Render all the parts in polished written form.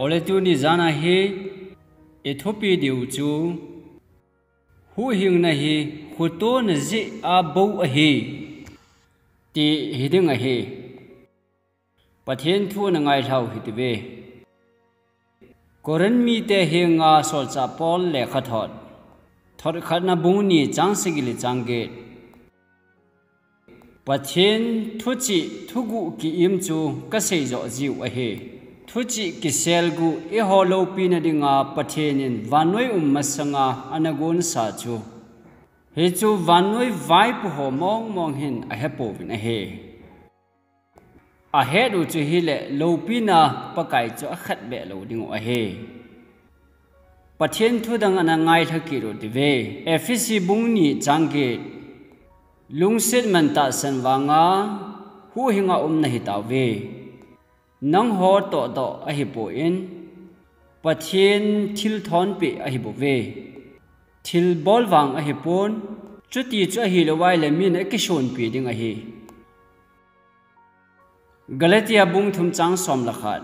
ole tu ni zana hi ethopi diu chu hu hing na hi khuto na ji a bo a hi ti hiding a hi pathen thu na ngai thau hi ti ve koran mi te he nga sol cha pol le khathot thor khat na bung ni chang sigili changge pathen thu chi thugu ki im chu ka sei zo jiu a he thu chi ki sel gu e holo pi na dinga pathenin vanoi masanga anagon sa chu he chu vanoi vai pu ho mong hin a hepo vin a he a he du chu hi le lo pi na pakai chu a khat be lo ding a he pathen thu dang ana ngai thaki ro ti ve efisi bung ni changge lungset man ta san wanga hu hinga na hi ta ve nang ho to a hi po in pathen thil thon pe a hi bo ve thil bol wang a hi pon chuti chu a hi lo wai le min a ki shon pi ding a hi galatia bung thum chang som la khat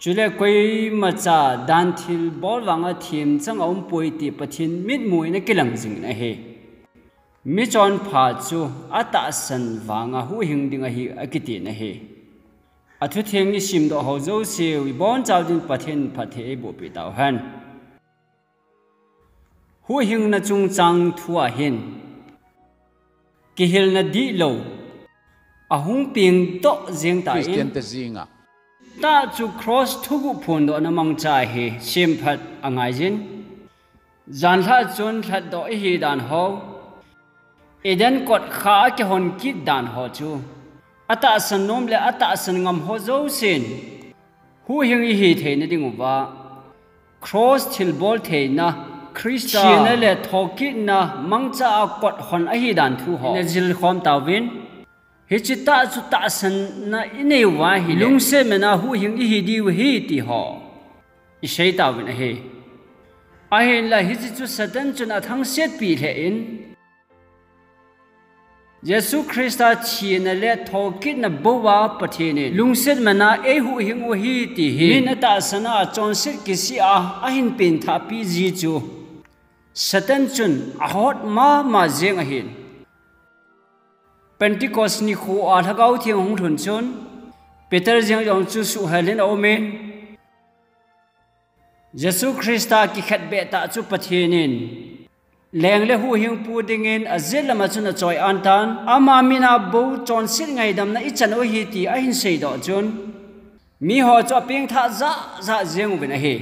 chule koi ma cha dan thil bol wang a thim chang om poi ti pathin mit mui na kilang jing na he mi chon pha chu ata san wanga hu hing ding a hi akiti na he athu theng ni sim do ho zo se wi bon chaw din pathen phathe bo pi taw han hu hing na chung chang thua hin ki hil na di lo ahung ping to jeng ta Christian te zinga ta chu cross thugu phun do na mang cha he sim phat angai jin jan tha chun that do hi dan ho eden kot kha ke hon ki dan ho chu ata san nom le ata san ngam ho zo sin hu hing hi the na ding wa cross thil bol the na krista na le thoki na mangcha kot hon a hi dan thu ho na jil khom tawin hi chita chu ta san na ine wa hi lung se me na hu hing hi di hi ti ho I sei tawin a he a hin la hi chu satan chun a thang set pi the in Yesu Christa chi na le thokit na bowa pathene lungset mana e hu hing o hi ti hi min ta sana chon sit ki si a hin pin tha pi ji chu satan chun a hot ma jeng a hin Pentecost ni khu a thagau thiang hung thun chun Peter jeng jong chu su halen amen Yesu Christa ki khat be ta chu pathenin leng le hu hing pu dingin azil lama chuna choi antan ama mina bo chon sit ngai dam na ichan o hi ti a hin sei do chun mi ho cho ping tha za jeng ben a he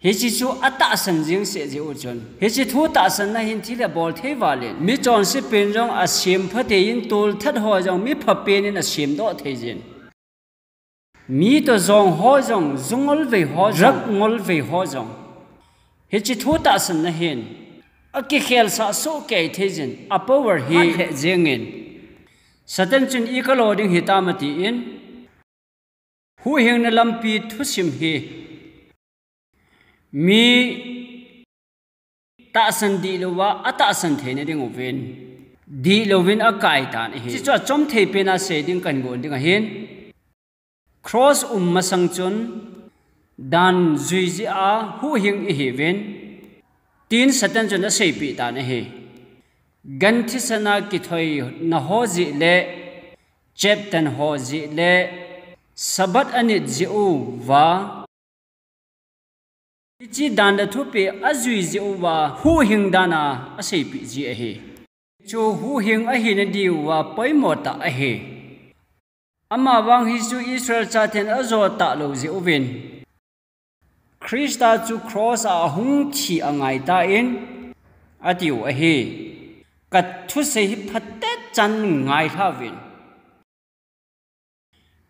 he chi chu ata san jing se je u chun he chi thu ta san na hin thi le bol the walen mi chon si pin jong a sim phate in tul that ho jong mi pha pen in a sim do the jin mi to zong ho jong zungol ve ho rak ngol ve ho jong he chi thu ta san na hin Aki khel sa so kay thejin a power hi jengin satan chun ikalo ding hitamati in hu hing na lampi thusim hi mi ta san di lowa ata san the ne ding oven di lovin a kai tan hi chi cho chom the pe na se ding kan gon ding a hin cross masang chun dan zui ji a hu hing hi ven tin satan chun sei pi ta ne he gan thi sana ki thoi na ho ji le cheptan ho ji le sabat anit ji u wa chi dan da thu pe azui ji u wa hu hing dana a sei pi ji a he chu hu hing a hi na di wa poi mo ta a he ama wang hi chu Israel cha then azo ta lo ji u vin Krista chu cross a hung chi angai ta in atiu a he kat thu se hi phatte chan ngai tha vin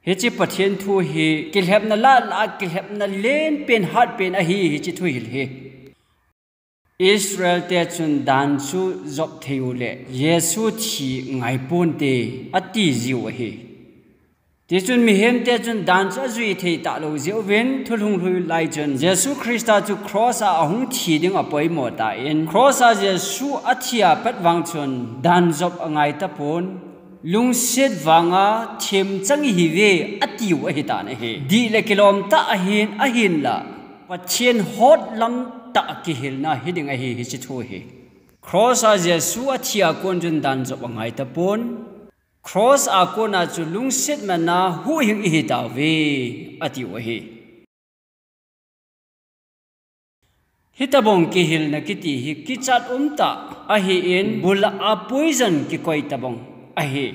he chi pathian thu hi kilhep na la kilhep na len pen hat pen a hi chi thu hil he Israel te chun dan chu job theu le Yesu chi ngai pon te ati jiu a he Te chun mi hem te chun dan cha zui thei ta lo zeu ven thulhung hlui lai chun Jesu Christa chu cross a hung thi ding a poi mo ta in cross a Jesu athia pat wang chun dan job angai ta pon lung set wanga them chang hi ve atiu a hita na he di le kilom ta ahin la pathian hot lam ta ki hil na hiding a hi chi thu hi cross a jesu a thia kon jun dan zo bangai ta pon cross a ko na chu lung set mana hu hing hi ta ve atiu a hi hitabong ki hil na kiti hi kichat umta a hi in bula a poison ki koi tabong a hi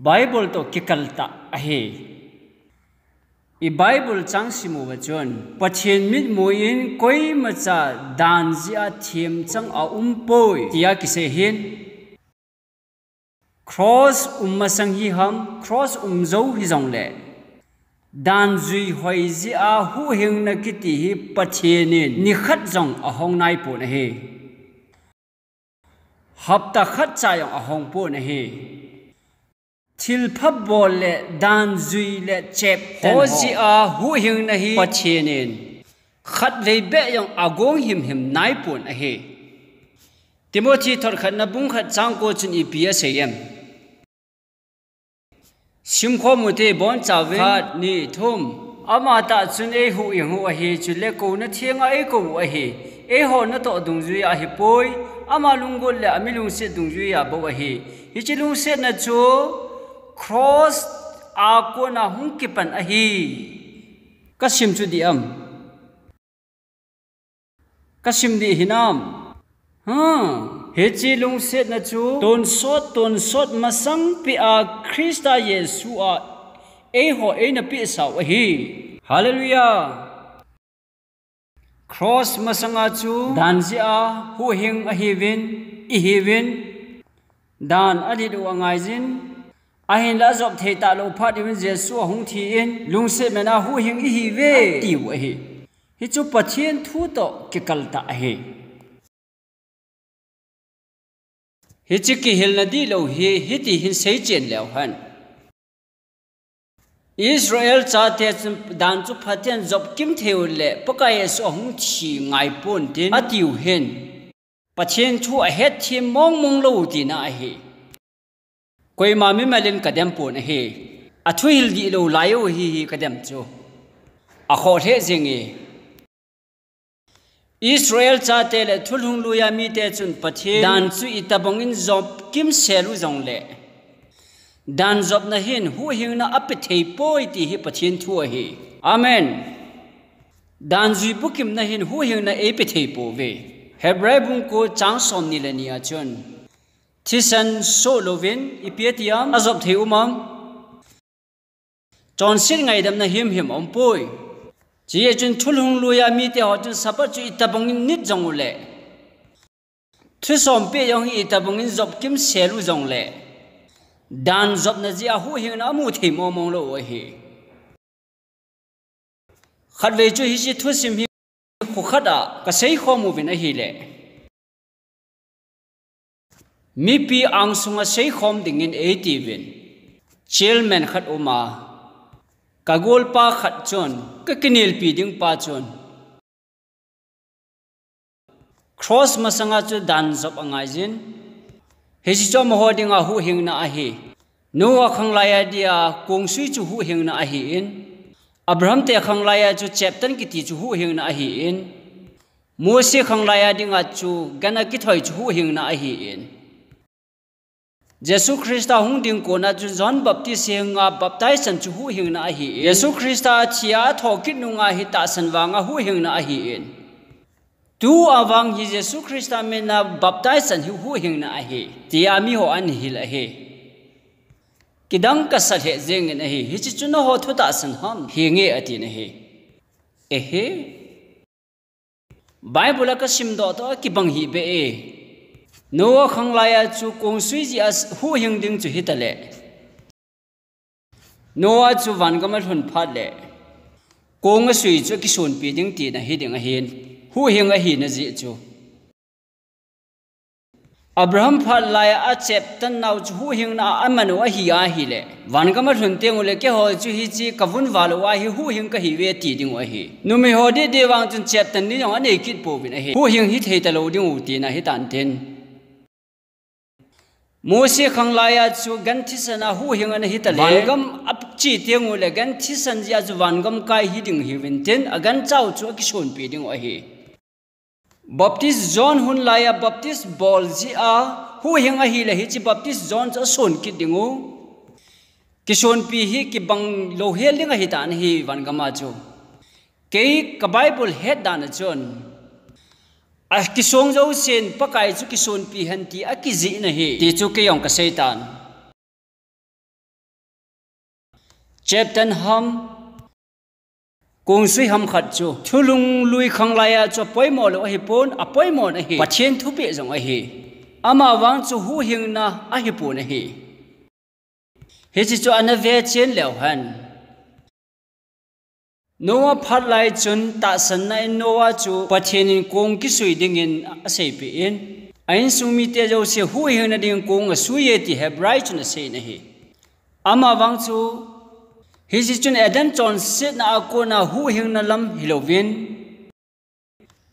Bible to kikalta a hi I Bible chang simu wachon pathian mit moin koi macha dan zia thiam chang a poi tia ki se hin cross masang hi ham cross zo hi jong le dan zui hoi zi a hu hing na kiti hi pathianin ni khat jong a hong nai pu na hi hapta khat cha yong a hong pu na hi thil phap bol le dan zui le chep ho zi a hu hing na hi pathianin khat le be yong agong him nai pu na hi Timothy thor khat na bung khat chang ko chun I pia sayem Simkho mute bon chawe ni thum ama ta chun e hu hu a hi chu le ko na thianga e ko a hi e ho na to dung zui a hi poi ama lungol le amilung se dung zui a bo a hi hi chi lung se na chu cross a ko na hung ki pan a hi kasim chu di am kasim di hinam Hechi lung set na chu ton sot masang pi a Krista Yesu a ho na pi sa wa hi hallelujah cross masanga chu dan ji a hu hing a hi win dan adi du angai jin a hin la job the ta lo phat in Yesu hung thi in lung set mena hu hing hi ve ti wa hi hi chu pathian thu to ki kalta a hi Hichiki hilnadi lo hi hiti hin sei chen leo han Israel cha te dan chu phathian job kim theu le pakaye so hung thi ngai pon tin atiu hen pathian thu a het thi mong lo ti na hi koi ma mi malin kadem pon hi a thu hil di lo layo hi kadem chu a kho the jingi Israel cha te le thulhung luya mi te chun pathian dan chu itabongin job kim selu jong le dan job na hin hu hing na api thei poi ti hi pathian thu hi amen dan zui bukim na hin hu hing na e pe thei po ve hebrai bung ko chang som ni le nia chun thisan so lovin ipiatiam azob thei umam chon sin ngai dam na him om poi Jiye chun thulhung luya mi te ho chun sapa chu itabongin nit jong le Thusom pe yong itabongin job kim selu jong le Dan job na ji a hu hing na mu thei mong lo hi Khat ve chu hi chi thusim hi khu khada ka sei kho mu vin a hi le Mi pi ang sunga sei khom dingin 80 vin Chairman khat uma Kagol pa khat chon kakinil pi ding pa chon cross masanga chu dan job angai jin heji chom hoding a hu hing na a hi Noah khanglaya dia kongsui chu hu hing na a hi in Abraham te khanglaya chu chapter ki ti chu hu hing na a hi in Mose khanglaya dinga chu gana ki thoi chu hu hing na a hi in Jesu Christa hung ding ko na chu John Baptist nga baptize san chu hu hing na a hi Jesu Christa thia thokit nu nga hi ta san wa nga hu hing na a hi in tu awang hi Jesu Christa me na baptize san hu hing na a hi ti ami ho an hi la hi kidang ka sa he jeng na hi hi chu na ho thu ta san ham hi nge ati na hi Bible ka sim do to ki bang hi be Noah khanglaya chu kongsui ji as hu hing ding chu hitale Noah chu van gamal hun phat le kong sui chu ki sun pi ding ti na hi ding a hin hu hing a hi na ji chu Abraham phat laya a chep tan nau chu hu hing na amanu a hi le van gamal hun teng le ke ho chu hi chi kavun wal wa hi hu hing ka hi we ti ding a hi numi ho de de wang chun chep tan ni yong ane kit po bin a hi hu hing hi thei ta lo ding u ti na hi tan ten Mose khanglaya chu gan thisana hu hingan hitale wangam apchi tiangule gan thisan ja chu wangam kai hiding hiwinten agan chau chu kishon pi ding a hi Baptist John hun laya Baptist bol ji a hu hinga hi le hi chi Baptist John cha son ki dingu kishon pi hi ki bang lo heling a hi tan hi wangama chu ke ka Bible head dan chon a kisong zo sen pakai chu kison pi hanti a kizi na hi ti chu ke yong ka satan chapter ham kung sui ham khat chu thulung lui khanglaya chu poimo lo hi pon a poimo na hi pathen thu pe jong a hi ama wang chu hu hing na a hi pu na hi he chi chu ana ve chen lew han Noah phat lai chun ta san na Noah chu pathianin kong ki sui ding in asei pi in ain sumi te jo se hu hi na ding kong a suye ti hebrai chun se na hi ama wang chu hi ji chun adam chon sit na ko na hu hi na lam hilovin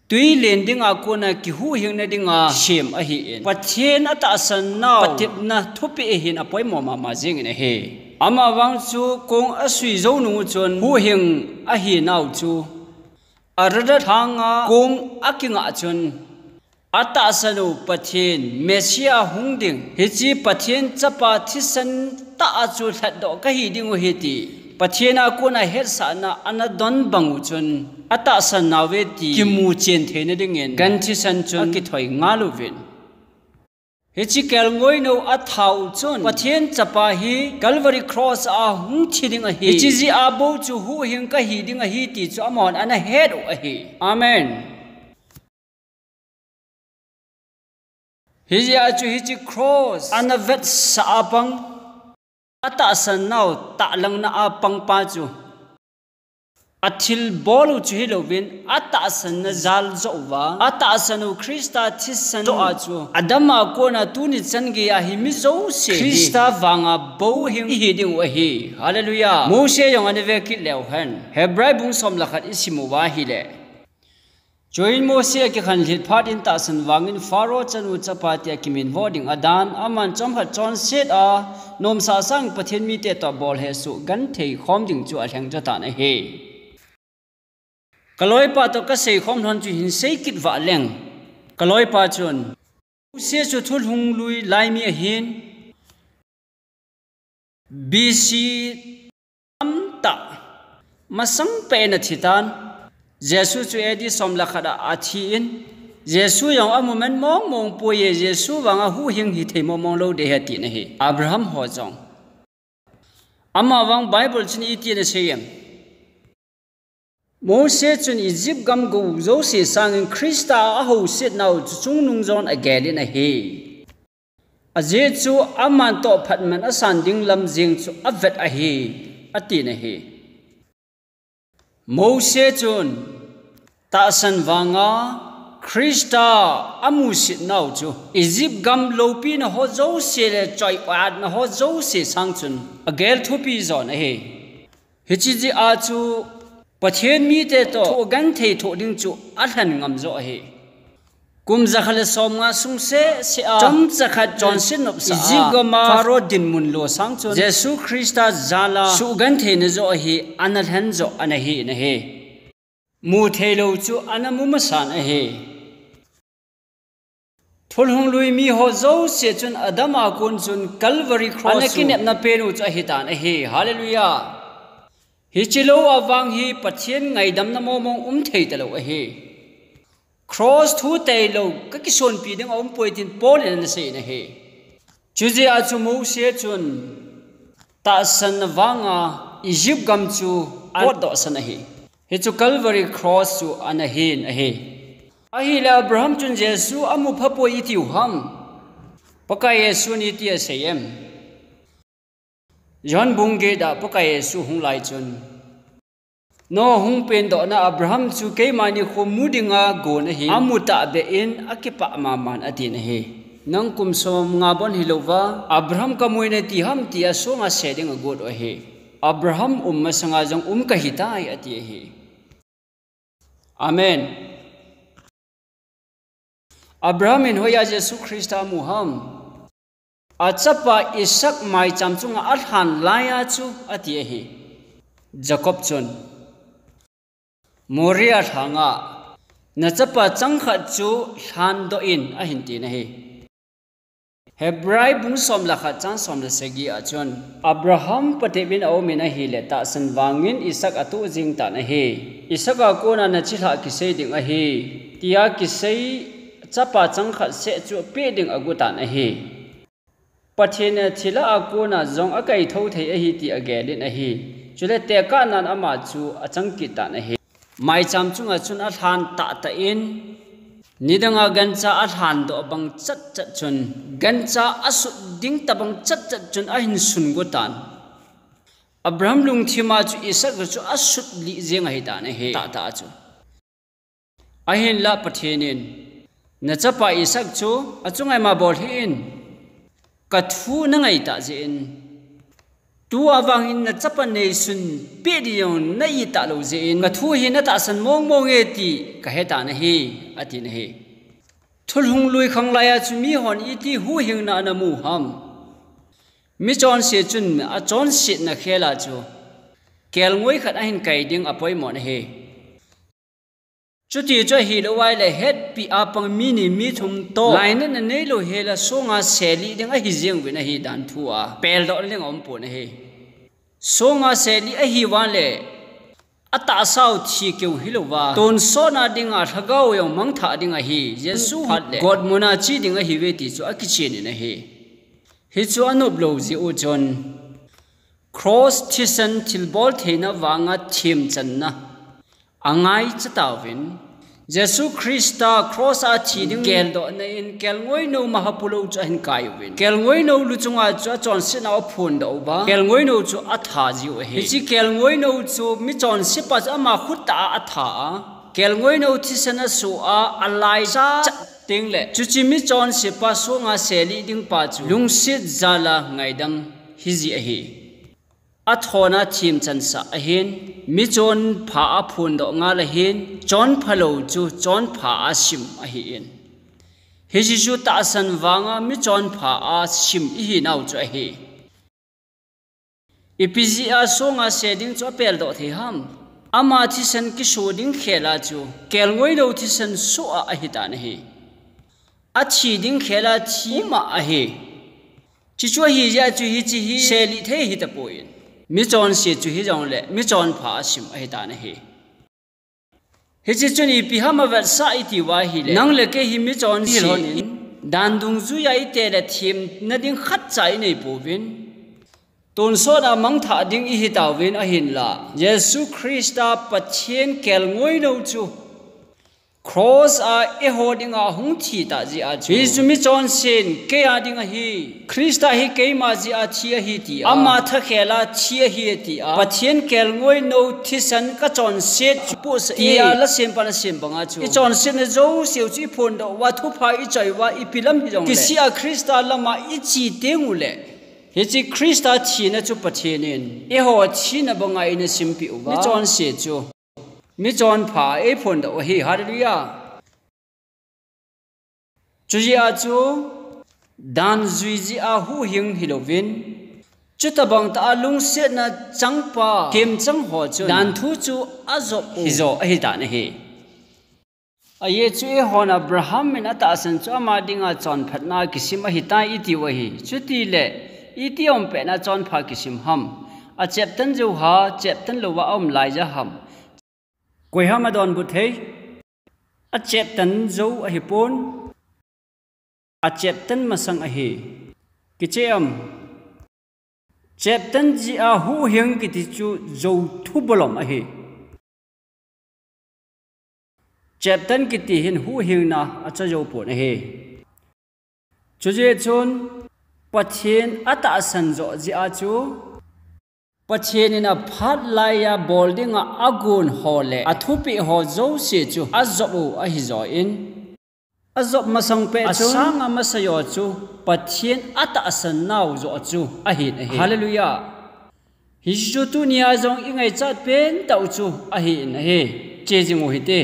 tui len ding a ko na ki hu hi na ding a shem a hi in pathian ata san na patip na thupi hin a poi mo ma jing na he ama wang chu kong asui zo nu chon hu hing a hi nau chu arada thanga kong akinga chon ata sanu pathin mesia hungding hichi pathin chapa thisan ta chu that do ka hi ding hi ti pathina ko na her sa na anadon bangu chon ata san nawe ti kimu chen thene ding en gan thisan chon ki thoi ngalu vin Hichi kel ngoi no a thau chun pathian chapa hi Calvary cross a hung thiding a hi hichi ji a bo chu hu hing ka hi ding a hi ti chu amon ana head a hi amen hichi a chu hichi cross ana vet sa apang ata san nau ta lang na a pang pa chu athil bolu chu hilovin ata san na zal zowa ata sanu Krista thisan zo achu adama ko na tuni changi a hi mi zo se Krista wanga bo hing hi ding wa hi hallelujah Mose yong ane ve ki lew han Hebrai bung som lakhat isimu wa hi le join Mose ki khan lit phat in ta san wangin Pharaoh chanu chapati kimin voding adan aman chom khat chon set a nom sa sang pathen mi te to bol he su gan thei khom ding chu a thang cha ta na he Kaloi pa to ka sei khom thon chu hin sei kit wa leng kaloi pa chun se chu thul hung lui lai mi hin BC amta masang pe na thitan Jesu chu edi som la khada athi in Jesu yong a moment mong mong po ye Jesu wanga hu hing hi thei mong lo de ha ti na hi Abraham ho jong ama wang Bible chin i ti na seyem Mose chun Egypt gam go zo se sang in Krista a ho sit now chung nung zon again in a he aje chu aman to phatman asan ding lam jing chu avet a he ati na he Mose chun ta san wanga Krista amu sit now chu Egypt gam lopi na ho zo se le choi ad na ho zo se sang chun agel thupi zon a he hichi ji a chu pathian mi te to tho gan thei tho ding chu athan ngam zo he kum zakhal som nga sung se a cham chakhat johnson of sa jigama faro din mun lo sang chon Jesu Krista zala su gan thei na zo he anathan zo anahi na he mu thei lo chu anamu ma san a he thul hung lui mi ho zo se chun adama kun chun Calvary cross anakin na penu cha hitan a he hallelujah Hichilo awang hi pathian ngai dam na momong thei talo a he cross thu te lo ka ki son pi ding poitin pol en se na he chuji a chu mo se chun ta san wanga Egypt gam chu pot do san a he he chu Calvary cross chu ana hin a he a hi la Abraham chun Jesu amu phapo I tiu ham paka Yesu ni ti a sayem John bungge da paka Yesu hung lai chun no hung pen do na Abraham chu ke mani khom mudinga go na hi amuta be in akipa ma man atin he nang kum som nga bon hilova Abraham ka moine ti ham ti aso nga seding a god o he Abraham masanga jang ka hitai ati he amen Abraham in hoya Jesu Christa muham achapa isak mai chamchunga athan laya chu ati hi Jacob chun Moria thanga nachapa changkha chu than do in a hinti na hi Hebrai bung som la kha chan som la segi achun Abraham patebin au mina hi le ta san wangin isak atu jing ta na hi isaka ko na chi tha ki sei ding a hi tia ki sei chapa changkha se chu pe ding agu ta na hi pathena thila akona zong akai tho thei a hi ti agelin a hi chule te ka nan ama chu achang ki ta na hi mai cham chunga chun a than ta ta in nidanga gancha a than do bang chat chat chun gancha asu ding ta bang chat chat chun a hin sun go tan Abraham lung thima chu isak chu asu li jeng a hi ta na he ta ta chu a hin la pathenin na chapa isak chu achungai ma bol hin kathu na ngai ta jin tu awang in na chapa nei sun pe dion na I ta lo jin kathu hi na ta san mong mong e ti ka he ta na hi ati na hi thul hung lui khang la ya chu mi hon I ti hu hing na na mu ham mi chon se chun a chon sit na khela chu kel ngoi khat a hin kai ding apoi mon he chuti cho hi lo wai le het pi apang mi ni mi thum to line na nei lo he la songa seli ding a hi jeng wi na hi dan thua pel do leng om pu na he songa seli a hi wan le ata sau thi keu hi lo wa ton so na ding a thagau yong mang tha ding a hi yesu hat le god mona chi ding a hi we ti chu a ki che ni na he hi chu anop lo ji o jon cross thisan thilbol theina wanga thim chan na angai chatawin Jesu Christa cross a thi ding kel do na in kel ngoi no mahapulo cha hin kai win kel ngoi no lu chunga cha chon sin aw phun do ba kel ngoi no chu atha ji o he chi kel ngoi no chu mi chon si pa ama khutta atha kel ngoi no thi sana su a alai sa ting le chu chi mi chon si pa so nga seli ding pa chu lung sit zala ngai dang hi ji a hi athona thim chan sa a hin mi chon pha a phun do nga la hin chon phalo chu chon pha a sim a hi in hi ji chu ta san wanga mi chon pha a sim I hi nau chu a hi ipiji a songa seding chu pel do the ham ama thi san ki so ding khela chu kel ngoi do thi san so a hi ta na hi a chi ding khela thi ma a hi chi chu hi ja chu hi chi hi seli the hi ta poin mi chon se chu hi jong le mi chon pha sim a hi ta na hi hi chi chuni pi hama va sa I ti wa hi le nang le ke hi mi chon si dan dung zu ya I te le thim na ding khat chai nei po win ton so na mang tha ding I hi ta win a hin la Jesu Christa pathian kel ngoi no chu cross a e holding a hung thi ta ji a chu Jesu mi chon sin ke a ding a hi Christa hi ke ma ji a thi a hi ti ama tha khela thi a hi ti a pathian kel ngoi no thi san ka chon set pu sa ya la sem pa na sem banga chu I chon sin na zo seu chi phon do wa thu pha I chai wa I pilam hi jong le ki sia Christa lama I chi teng u le he chi Christa thi na chu pathian in e ho chi na banga I na sim pi u mi chon se chu mi chon pha e phon do hi hallelujah chu ji a chu dan zui ji a hu hing hilovin chu ta bang ta lung se na changpa kem chang ho chu dan thu chu azop hi zo a hi ta na hi a ye chu e hon Abraham min ata san chu ma dinga chon phatna kisim a hi ta I ti wa hi chu ti le I ti om pe na chon pha kisim ham a chep tan jo ha chep tan lo wa om lai ja ham koi ham adon bu thei a chep tan zo a hi pon a chep tan masang a hi ki che am chep tan ji a hu hing ki ti chu zo thu bolom a hi chep tan ki ti hin hu hing na a cha zo pon a hi chu je chon pathian ata san zo ji a chu pathian in a phat lai ya bolding a agun hole athupi ho zo se chu azobu a hi zo in azop masang pe chu asanga masayo chu pathian ata san nau zo chu a hi hallelujah hi chu tu nia jong ingai chat pen tau chu a hi na he che jing o hi te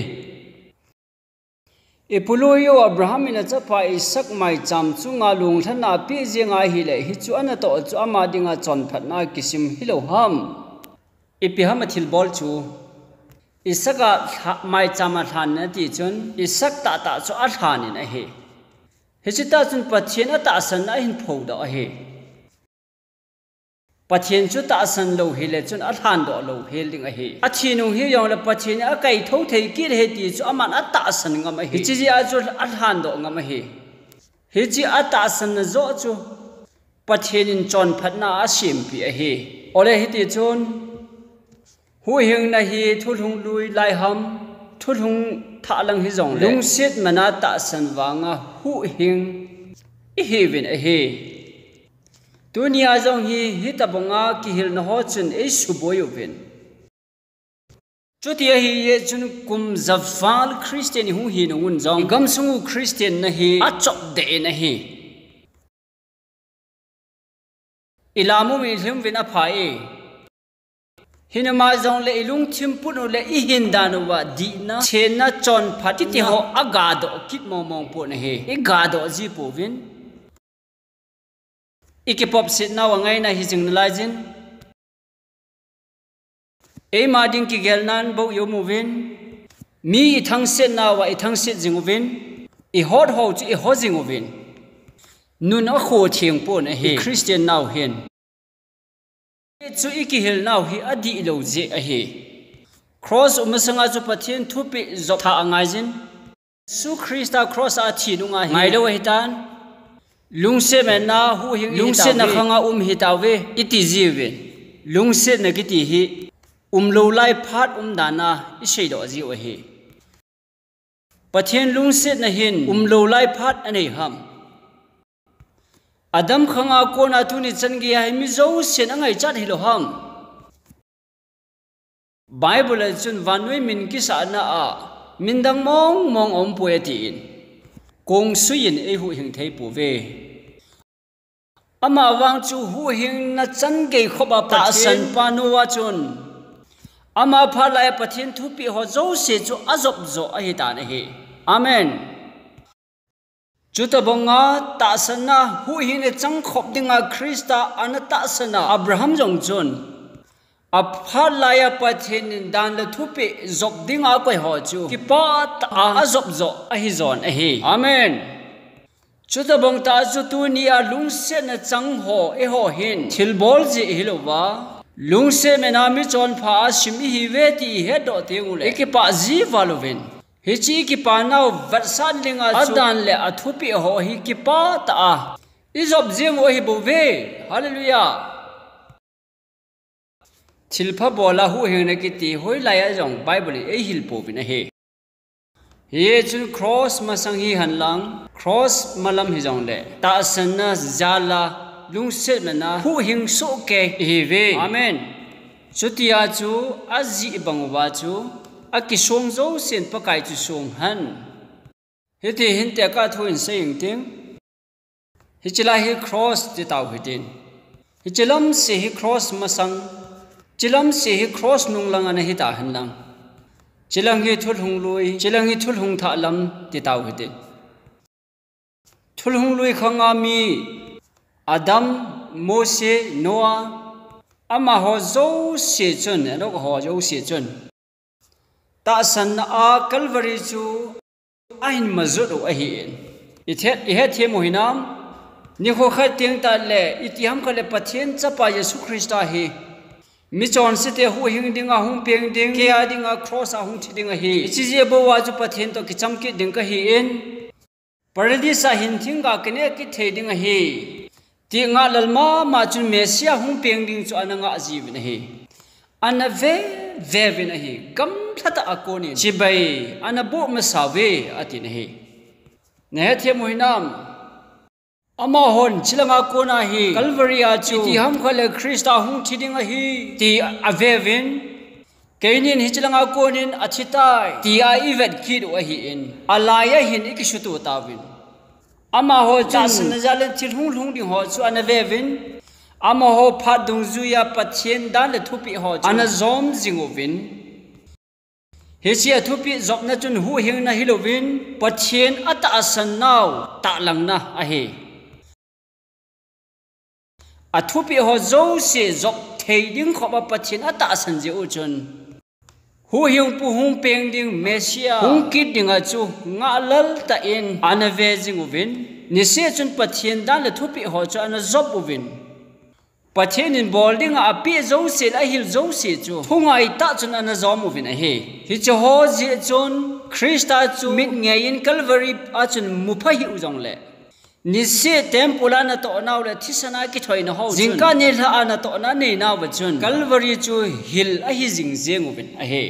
Ipuloyo Abraham ina chapa isak mai cham chu nga lung thana pi zinga hi le hi chu ana to chu ama dinga chon phatna kisim hilo ham ipiham thil bol chu isaka mai chama than na ti chun isak ta chu a than in a he hechita chun pathian ata san a hin pho da a he pathian chu ta san lo hi le chun a than do lo hel ding a he a thinu hi yong la pathian a kai tho thei ki he ti chu aman ata san ngam a he chi ji a chu a than do ngam a he hi chi ata san na zo chu pathian in chon phatna a sim pi a he ole hi ti chun hu hing na hi thulhung lui lai ham thulhung tha lang hi zong le lung sit mana ta san wanga hu hing I he win a he dunia zong hi hitabonga ki hil na ho chun e suboyo win chutia hi ye chun kum zawal christian hu hi nungun zong gam sungu christian na hi a chop de na hi ilamu mi hlim win a phai hinama zong le ilung thimpunu le I hindanu wa di na chena chon phati ti ho agado kit momong po na he I gado ji po win ikipop sit na wangai na hi jing lajin e ma ding ki gelnan bo yo movin mi ithang set na wa ithang set jing win I hot ho chi I ho jing win nun a kho thieng po na he christian now hen chu ikihil now hi adi lo je a he cross umasanga chu pathian thupi zop tha angai jin su christa cross a thi nunga hi ngai lo hitan lungse men na hu hing lungse na khanga hi tawe iti jiwe lungse na kiti hi lo lai phat dana I sei do ji o he pathian lungse na hin lo lai phat anei ham Adam khanga kona tuni changi hai mi zo sen angai chat hilo ham Bible chun vanwe min ki sa na a mindang mong om poeti in kong suyin e hu hing thei pu ve ama wang chu hu hing na chan ge khoba ta san panuwa chun ama phala pathin thu pi ho zo se chu azop zo a hi ta na he amen Chutabonga ta sana hu hin e chang khop dinga Krista ana ta sana Abraham jong chun aphalaya pathin dan la thupi zop dinga koi ho chu ki pa ta azop zo a hi zon a hi amen Chutabong ta chu tu ni a lungse na chang ho e ho hin thilbol ji hilowa lungse mena mi chon pha simi hi ve ti he do teule e ki pa ji valovin Hichi ki pa nau vatsan linga adan le athupi ho hi ki pa ta izob jim o hi bove hallelujah thilpha bola hu heng ki ti hoi lai a jong bible e hil po bin he ye chun cross masang hi hanlang cross malam hi jong le ta sanna jala lungse na hu hing so ke hi ve amen chutia chu aji bangwa chu Aki song zo sen pakai chu song han hiti hinte ka thuin saying ting hichila hi cross ti taw hitin hichilam se hi cross masang chilam se hi cross nung lang ana hita han lang chilang hi thul hung lui chilang hi thul hung tha lam ti taw hitin thul hung lui khanga mi Adam Mose Noah ama ho zo se chun ro ho zo se chun ta san a Calvary chu ain mazud o ahin ithet the mohinam ni kho kha ting ta le itiam ka le pathian chapa Yesu Christa hi mi chon se te hu hing dinga hung peng ding ke a dinga cross a hung thi dinga hi chi je bo wa chu pathian to ki cham ki ding ka hi in paradisa hin thing ga kene ki the dinga hi ti nga lalma ma chu mesia hung peng ding chu ananga ajib na hi anave vevin hi gam thata akoni chibai anabo masawe atin hi ne the mohinam ama hon chilanga kona hi Calvary a chu ti ham khale Krista hung thidinga hi ti avevin keinin hi chilanga konin athitai ti a ivet kid wa hi in alaya hin ikishutu tawin ama ho chasan jalen thilhung lung ding ho chu anavevin ama ho phadung zuya pathian dan le thupi ho ana zom jingovin hi chia thu pi zop na chun hu hing na hilovin pathian ata asan naw ta lang na a he a thu pi ho zo se zop thei ding khoba pathian ata asan je u chun hu hing pu hung peng ding mesia hung kit ding a chu nga lal ta in anave jing uvin ni se chun pathian dan le thu pi ho chu an zop uvin pathian in bolding a pi zo se la hil zo se chu thungai ta chun an zom uvin a he hi chu ho je chun Krista chu mit nge in Calvary a chun mu pha hi uzong le ni se tempula na to naw le thisana ki thoi na ho jingka ni la ana to na nei naw ba chun Calvary chu hil a hi jing jeng uvin a he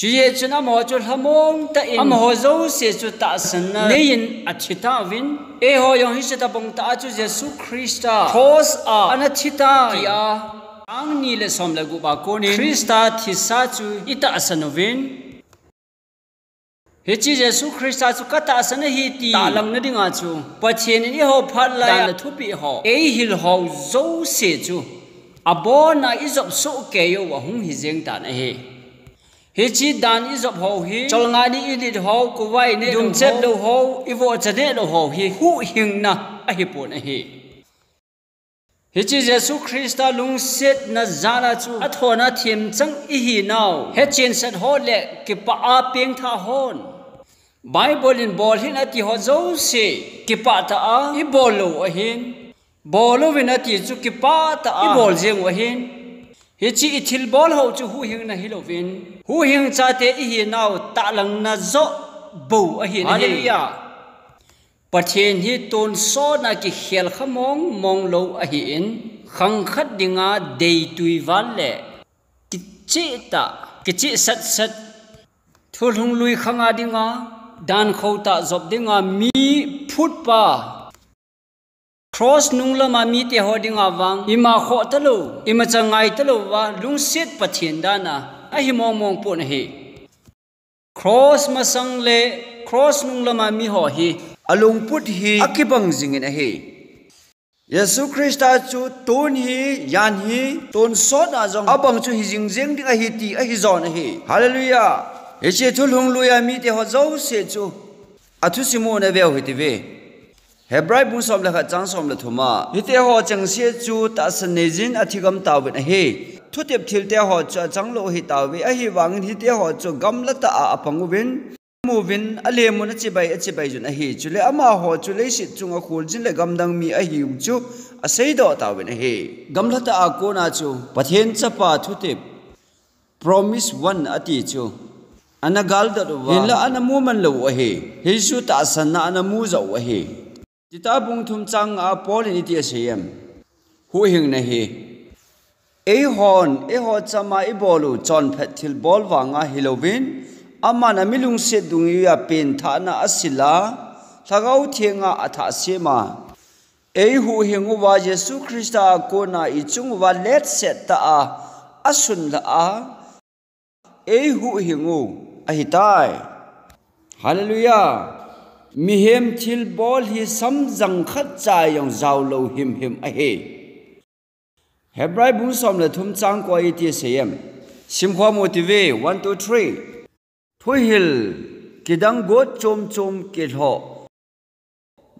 chiye chuna mo chu hamong ta in am ho zo se chu ta san na nein athita win e ho yong hi se ta bong ta chu Jesu Krista cross a anathita ya ang ni le som la gu ba ko ni Krista thisa chu ita asanovin he chi Jesu Krista chu kata asana hi ti ta lang na dinga chu pathian ni ho phat la ya thu pi ho e hil ho zo se chu abona izop so ke yo wa hung hi jeng ta na he he chi dan izop ho hi cholnga ni idit ho ku wai ne dum chet lo ho iwo chane lo ho hi hu hing na a hi pon a hi he chi Jesu Krista lung set na zana chu athona thim chang I hi naw he chen sat ho le ki pa a peng tha hon Bible in bol hin ati ho zo se ki pa ta a I bol lo a hin bol lo win ati chu ki pa ta a I bol jeng wa hin he chi ithil bol ho chu hu hing na hilovin hu hing cha te I hi naw ta lang na zo bo a hin hallelujah pathian hi ton so na ki khel khamong mong lo a hi in khang khat dinga dei tui van le ki chi sat sat thul hung lui khanga dinga dan khota job dinga mi phut pa cross nung lama mi te ho dinga wang ima kho talo ima changai talo wa lung set pathian dana a hi mong mong pon he cross masang le cross nung lama mi ho hi alung put hi akibang jingin a he Yesu Krista chu ton hi yan hi ton so na jong abang chu hi jing jeng ding a hi ti a hi zon a he hallelujah he che thul hung luya mi te ho zo se chu athu simo na veo hi ti ve Hebrai bung som la kha chang som la thuma hi te ho chang se chu ta san ne jin athigam taw ben a he thu tep thil te ho cha chang lo hi taw ve a hi wang hi te ho chu gam la ta a pangu ben movin ale mun chi bai jun a hi chule ama ho chule si chunga khul jin le gam dang mi a hi chu a sei do taw ben a he gam la ta a ko na chu pathian chapa thu tep promise one ati chu anagal da wa hin la anamu man lo a he he su ta san na anamu zo a he Tita bung thum chang a Paul ni ti asem hu hing na hi e ho chama I bolu chon phet thil bol wanga Halloween amana milung se dung ya pen tha na asila thagau thenga atha sema e hu hingu wa Jesu Krista ko na I chung wa let set ta a asun la a e hu hingu a hitai hallelujah mihem thil bol hi sam jang khat cha yong zaw lo him a he Hebrai bung som le thum chang ko I ti sem sim khwa motive 1 2 3 thui hil kidang go chom ke ho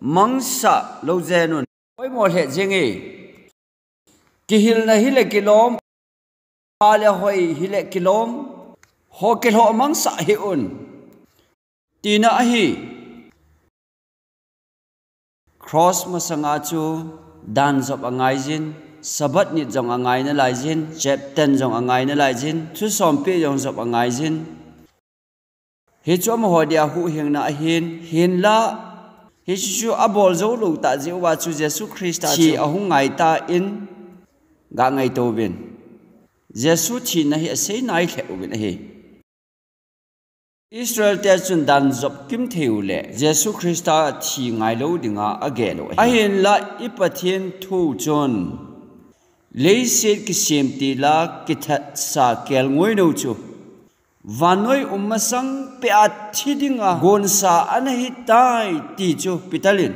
mangsa lo zenun oi mo he jenge ki hil na hile kilom ale hoi hile kilom ho ke ho mangsa hi un tina hi cross masanga chu dan job angai jin sabat ni jong angai na lai jin chapten jong angai na lai jin thu som pe jong job angai jin he chu ma ho dia hu hing na hin la he chu abol zo lu ta je wa chu Jesu Krista chi ahung ngai ta in ga ngai to bin Jesu thi na hi sei nai khe u bin he Israel te chun dan job kim theu le Jesu Krista thi ngai lo dinga again lo a hin la ipathian thu chon leiset ki sem ti la ki that sa kel ngoi no chu vanoi ummasang pe athidinga gonsa anahi tai ti chu pitalin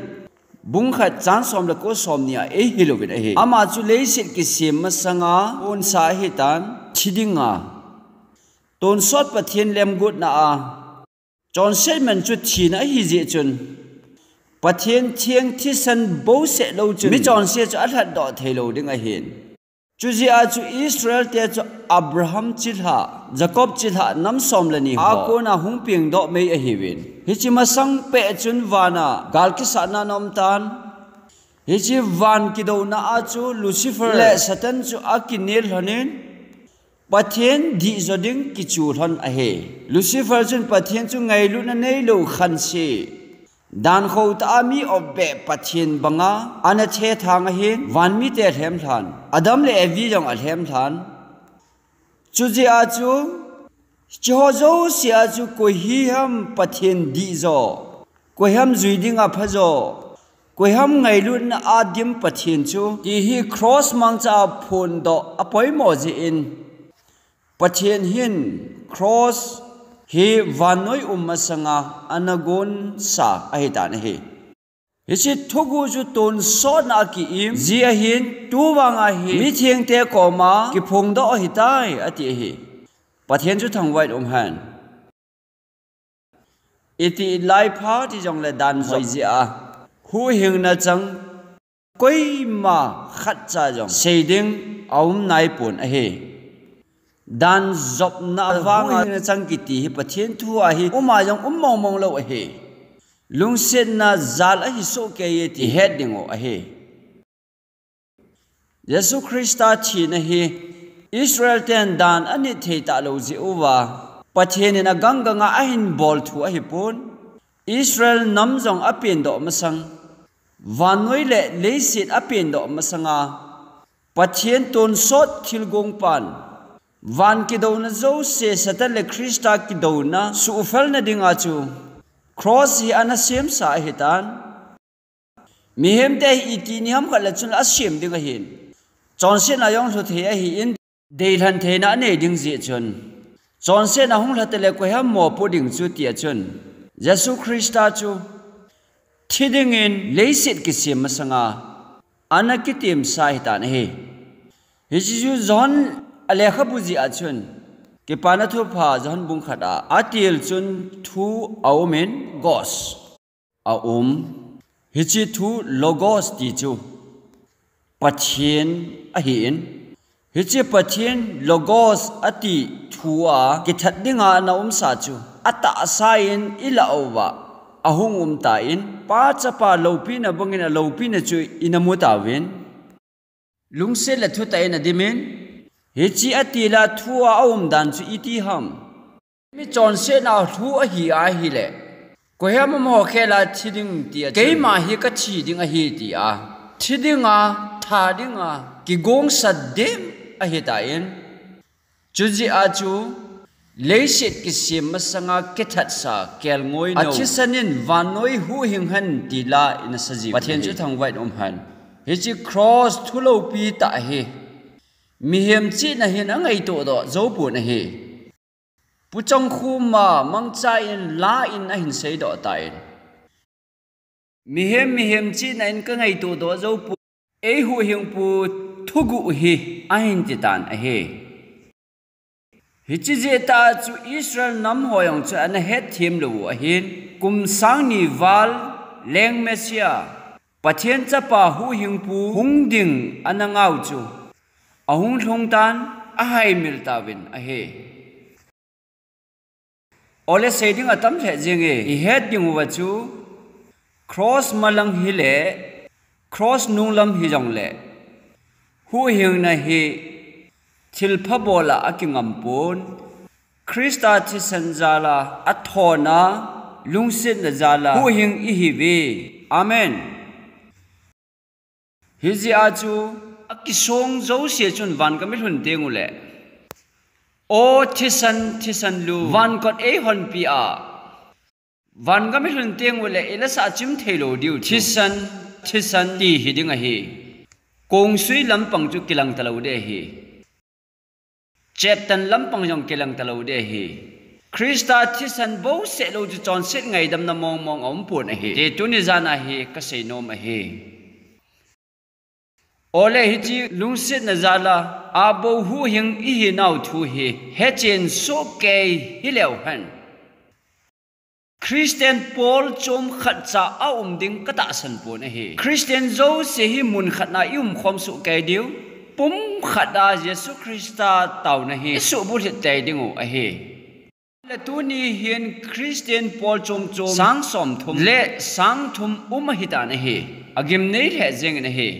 bung khat chan som la ko som nia e hilovin a he ama chu leiset ki sem masanga gonsa hi tan thidinga tôn sót pathian lem gut na a chon set man chu thi na hi je chun pathian thieng thi san bo se lo chun mi chon se chu athat do thelo ding a hin chu ji a chu Israel te chu Abraham chilha Jacob chilha nam som lani a ko na hung ping do me a hiwin hi chi ma sang pe chun wana gal ki sa na nom tan hi chi van ki do na a chu Lucifer le Satan chu a kinil hanin pathian di zoding ki chu thon a he Lucifer chun pathian chu ngai lu na nei lo khan si dan kho ta mi obbe pathian banga ana the thang a hin van mi te hem than Adam le Evi jong a hem than chu ji a chu cho zo si a chu ko hi ham pathian di zo ko ham zui ding a pha zo ko ham ngai lu na adim pathian chu ti hi cross mang cha phun do apoi mo ji in pathian hin cross he vanoi masanga anagon sa ahitan he hisi thogu ju ton so na ki im zia hin tu wanga hi mi thieng te ko ma ki phung do hitai ati hi pathian ju thang wait han iti lai pha ti jong le dan hoi zia hu hing na chang koi ma khat cha jong seiding aum nai pun a he dan zop na wanga na changkiti hi pathian thu a hi uma jong mong mong lo a he lungsen na zal a hi so ke ye ti heading o a he Yesu Christa thi na hi Israel ten dan ani thei ta lo ji uwa pathian na ganga a hin bol thu a hi pun Israel nam jong a pin do masang vanoi le leisit a pin do masanga pathian ton sot thil gong pan van ki do na zo se satan le Krista ki do na su fel na dinga chu cross hi ana sem sa hitan mi hem te iti ni ham khala chun asim dinga hin chon se na yong thu the hi in de than the na ne ding ji chun chon se na hung hlat le ko ham mo pu ding chu ti chun Yesu Krista chu thiding in leisit ki sim masanga ana ki tim sa hitan he hi ju zon ale khabuji achun ke pana thu pha jan bung khata atil chun thu aumen gos hichi thu logos ti chu pathian a hin hichi pathian logos ati thua ki that dinga na sa chu ata sain ila owa ahung ta in pa chapa lopi na bangina lopi na chu inamu ta wen lungse la thu ta in adimen hichi atila thua dan chu iti ham mi chon se na thu a hi a hi le ko hem mo khela thiding ti a ke ma hi ka thi ding a hi ti a thidinga tha dinga ki gong sadem a hi ta in chu ji a chu leisit ki sim masanga ke that sa kel ngoi no achisanin vanoi hu hing han ti la in saji pathian chu thang wait han hichi cross thulo pi ta he mi hem chi na hin angai to do zo pu na he pu chong khu ma mang cha in la in a hin sei do ta in mi hem chi na in ka ngai to do zo pu e hu hing pu thugu hi a hin ti tan a he hi chi je ta chu Israel nam hoyong chu an het thim lo a hin kum sang ni wal leng mesia pathian cha pa hu hing pu hung ding anangau chu ahung thong tan a hai mil ta win a he ole seding atam the jenge I het ding wa chu cross malang hi le cross nunglam hi jong le hu hing na hi thil pha bola akingam pon Krista thi sanjala athona lungsit na jala hu hing I hi we amen hi ji a chu akisong zo se chun van ka mi hun tengu le o thisan lu van kot e hon pi a van ka mi hun tengu le ela sa chim thelo diu thisan ti hi dinga hi kong sui lampang chu kilang talo de hi cheptan lampang jong kilang talo de hi Krista thisan bo se lo chu chon set ngai dam na mong om pun a hi te tu ni jana hi ka sei nom a hi ole hi chi lungsit na zala abo hu hing I hi nau thu hi he chen so ke hi leo han Christian Paul chom khat cha a ding kata san pon he Christian zo se hi mun khat na khom su ke diu pum khada Yesu Christa taw na hi su bu hi tai dingu a he le tu ni hian Christian Paul chom sang som thum le sang thum hi ta na he agim nei he jeng na he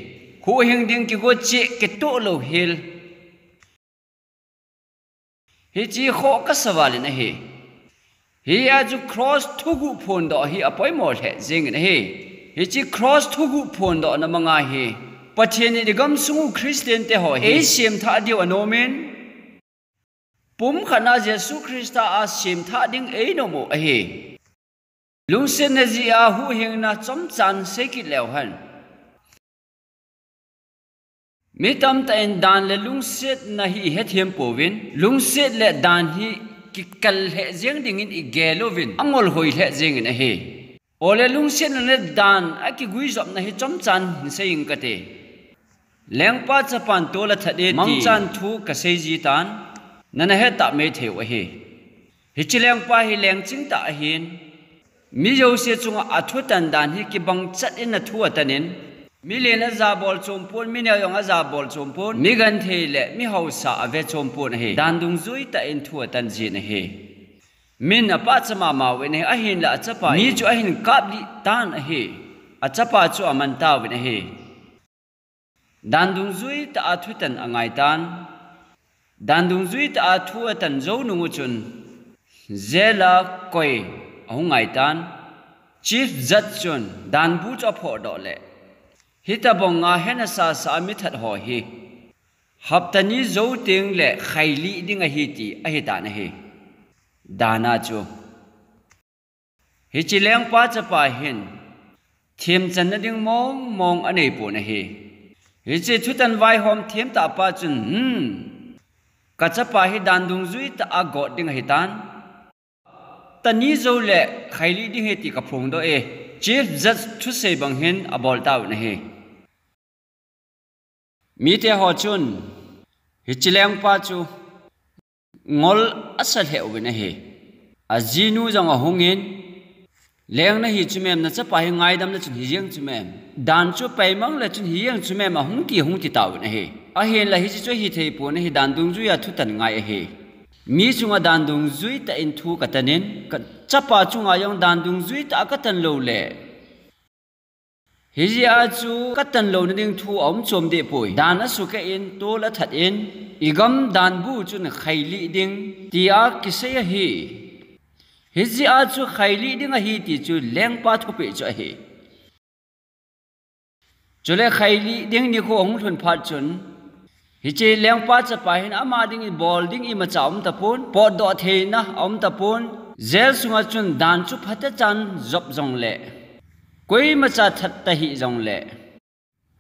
hu hing ding ki go che ke to lo hil hi chi kho ka sawal na he hi aju cross thugu phon do hi apoi mo the jing na he hi chi cross thugu phon do na manga he pathian ni gam sungu Christian te ho he sim tha dio anomen pum khana Jesu Christa a sim tha ding e no mo a he lungsen na ji a hu hing na chom chan se ki lew han mi tam ta en dan le lungset na hi he thiam povin lungset le dan hi ki kal he jeng ding in igelovin angol hoi he jeng in a he ole lungset na le dan a ki gui zop na hi chom chan hin se ing ka te lengpa chapan to la thade mang chan thu ka sei ji tan nana he ta me theu a he hi chileng pa hi leng ching ta hin mi yo se chunga athu tan dan hi ki bang chat in na thu atanin mi le na za bol chompon mi ne yong a za bol chompon mi gan the le mi hausa ave chompon he dan dung zui ta in thu tan ji na he min apa chama ma we ne a hin la chapa mi chu a hin kap li tan a he a chapa chu aman ta we ne he dan dung zui ta athu tan angai tan dan dung zui ta athu tan zo nu chun zela koi ahungai tan chief judge chun dan bu cho pho do le hita bonga hena sa mi that ho hi haptani zo ting le khaili ding a hi ti a hi ta na he dana chu hi chileng pa cha pa hin thim chan na ding mong anei pu na he hi chi thutan vai hom thim ta pa chun ka cha pa hi dan dung zui ta a go ding a hi tan tani zo le khaili ding he ti ka phung do e chief judge thu sei bang hin abol taw na he mi te ho chun hi chileng pa chu ngol asal he wen he azinu jang a hungin leng na hi chumem na cha pa hi ngai dam na chun hi jeng chumem dan chu pai mang la chun hi jeng chumem a hung ti taw na he a hen la hi chu hi thei pu na hi dan dung ju ya thu tan ngai he mi chunga dan dung zui ta in thu ka tanin ka cha pa chunga yong dan dung zui ta ka tan lo le hi ji a chu katan lo na ding thu om chom de poi dan a su ka in to la that in igam dan bu chun khaili ding ti a ki se hi hi ji a chu khaili ding a hi ti chu leng pa thu pe chu hi chule khaili ding ni ko ong thun phat chun hi che leng pa cha pa hin ama ding i bol ding i ma cha om ta pon po do the na om ta pon zel sunga chun dan chu phata chan zop jong le koi ma cha that ta hi jong le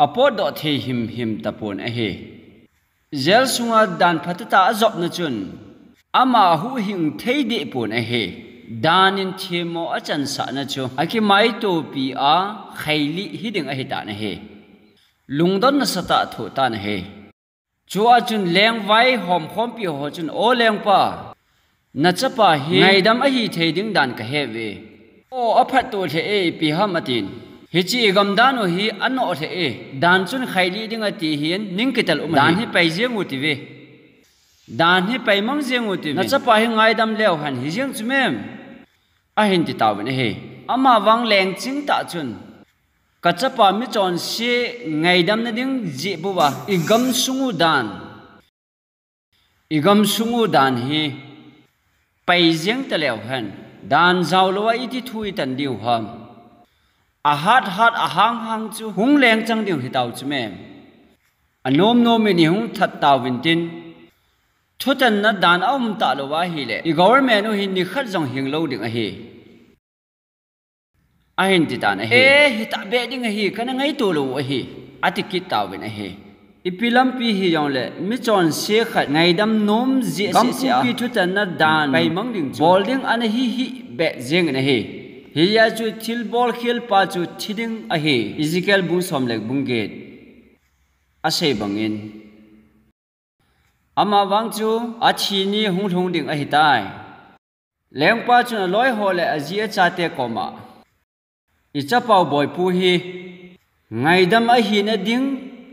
apo do the him ta pon a he zel sunga dan phata ta zop na chun ama hu hing thei de pon a he dan in themo a chan sa na chu aki mai to pi a khaili hi ding a he ta na he lungdon na sata tho ta na he chua chun leng vai hom khom pi ho chun o leng pa na chapa hi ngai dam a hi thei ding dan ka he ve o aphat to the e pi hamatin hi chi gam dan o hi an o the e dan chun khaili ding a ti hian ning kital um dan hi pai jeng uti ve dan hi pai mang jeng uti na chapa hi ngai dam lew han hi jeng chumem a hin ti taw ne he ama wang leng ching ta chun ka chapa mi chon se ngai dam na ding ji bu wa igam sungu dan hi pai jeng ta lew han dan zaw lo i ti thui tan diu ham a hat a hang chu hung leng chang diu hi taw chu mem anom mi ni hung that taw win tin thutan na dan om ta lo wa hi le i government hi ni khat jong hing lo ding a hi a hin ti ta na he hi ta be ding a hi kana ngai to lo a hi atikit taw win a hi ipilam pi hi yong le mi chon se khat ngai dam nom je se se pi thutan na dan pai mang ding bolding an hi be jeng na he hi ya chu thil bol khel pa chu thiding a he Ezekiel bung som lek bung get asei bangin ama wangchu achi ni hung thung ding a hitai lengpa chuna loi hole azia chate koma icha pau boy pu hi ngaidam a hi na ding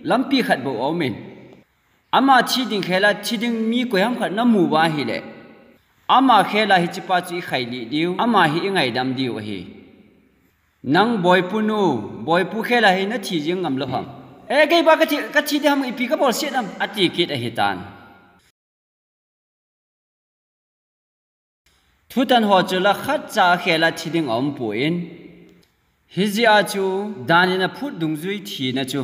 lampi khat bo omin ama chi ding khela chi ding mi koyam khat na mu wa hi le ama khela hi chipa chi khaili diu ama hi ngaidam diu hi nang boy pu nu boy pu khela hi na thi jing ngam lo ham e kai ba ka thi dam ipi ka bol sit am ati kit a hitan thutan ho chula khat cha khela thi ding om puin hiji a chu danina phut dungzui thi na chu